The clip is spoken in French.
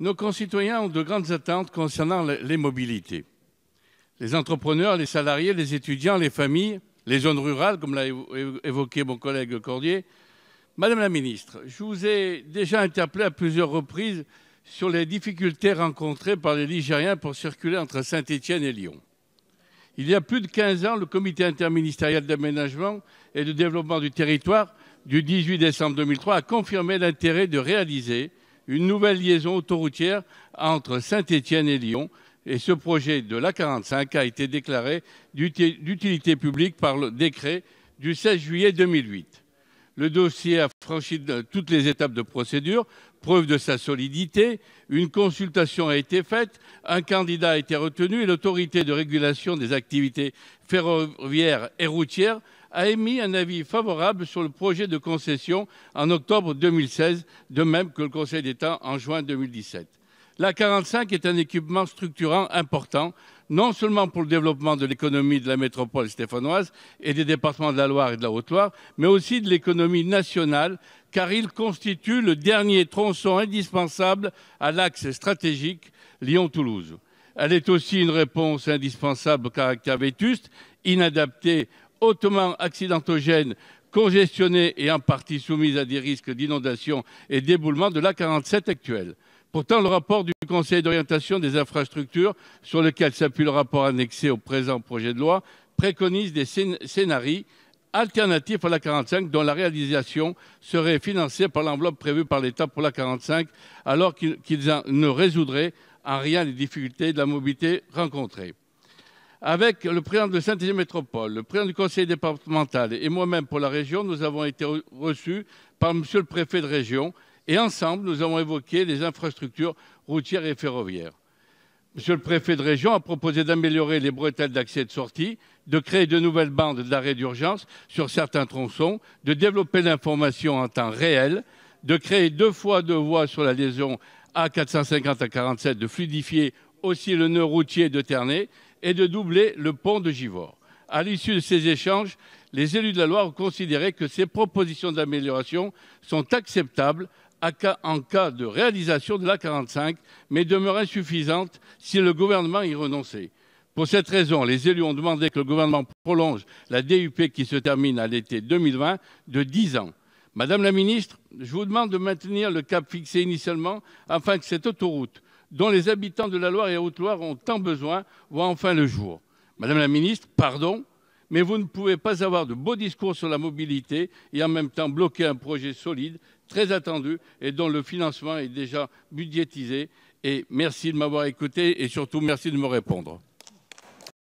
Nos concitoyens ont de grandes attentes concernant les mobilités. Les entrepreneurs, les salariés, les étudiants, les familles, les zones rurales, comme l'a évoqué mon collègue Cordier. Madame la ministre, je vous ai déjà interpellé à plusieurs reprises sur les difficultés rencontrées par les Ligériens pour circuler entre Saint-Étienne et Lyon. Il y a plus de 15 ans, le comité interministériel d'aménagement et de développement du territoire du 18 décembre 2003 a confirmé l'intérêt de réaliser une nouvelle liaison autoroutière entre Saint-Étienne et Lyon. Et ce projet de l'A45 a été déclaré d'utilité publique par le décret du 16 juillet 2008. Le dossier a franchi toutes les étapes de procédure, preuve de sa solidité. Une consultation a été faite, un candidat a été retenu et l'autorité de régulation des activités ferroviaires et routières a émis un avis favorable sur le projet de concession en octobre 2016, de même que le Conseil d'État en juin 2017. L'A45 est un équipement structurant important, non seulement pour le développement de l'économie de la métropole stéphanoise et des départements de la Loire et de la Haute-Loire, mais aussi de l'économie nationale, car il constitue le dernier tronçon indispensable à l'axe stratégique Lyon-Toulouse. Elle est aussi une réponse indispensable au caractère vétuste, inadaptée, hautement accidentogène, congestionnée et en partie soumise à des risques d'inondation et d'éboulement de l'A47 actuelle. Pourtant, le rapport du Conseil d'orientation des infrastructures, sur lequel s'appuie le rapport annexé au présent projet de loi, préconise des scénarios alternatifs à l'A45 dont la réalisation serait financée par l'enveloppe prévue par l'État pour l'A45, alors qu'ils ne résoudraient en rien les difficultés de la mobilité rencontrées. Avec le président de Saint-Étienne Métropole, le président du conseil départemental et moi-même pour la région, nous avons été reçus par monsieur le préfet de région et ensemble, nous avons évoqué les infrastructures routières et ferroviaires. Monsieur le préfet de région a proposé d'améliorer les bretelles d'accès et de sortie, de créer de nouvelles bandes d'arrêt d'urgence sur certains tronçons, de développer l'information en temps réel, de créer 2 fois 2 voies sur la liaison A450 à 47, de fluidifier aussi le nœud routier de Ternay et de doubler le pont de Givors. À l'issue de ces échanges, les élus de la Loire ont considéré que ces propositions d'amélioration sont acceptables en cas de réalisation de l'A45, mais demeurent insuffisantes si le gouvernement y renonçait. Pour cette raison, les élus ont demandé que le gouvernement prolonge la DUP qui se termine à l'été 2020 de 10 ans. Madame la ministre, je vous demande de maintenir le cap fixé initialement afin que cette autoroute, dont les habitants de la Loire et Haute-Loire ont tant besoin, voit enfin le jour. Madame la ministre, pardon, mais vous ne pouvez pas avoir de beaux discours sur la mobilité et en même temps bloquer un projet solide, très attendu et dont le financement est déjà budgétisé. Et merci de m'avoir écouté et surtout merci de me répondre.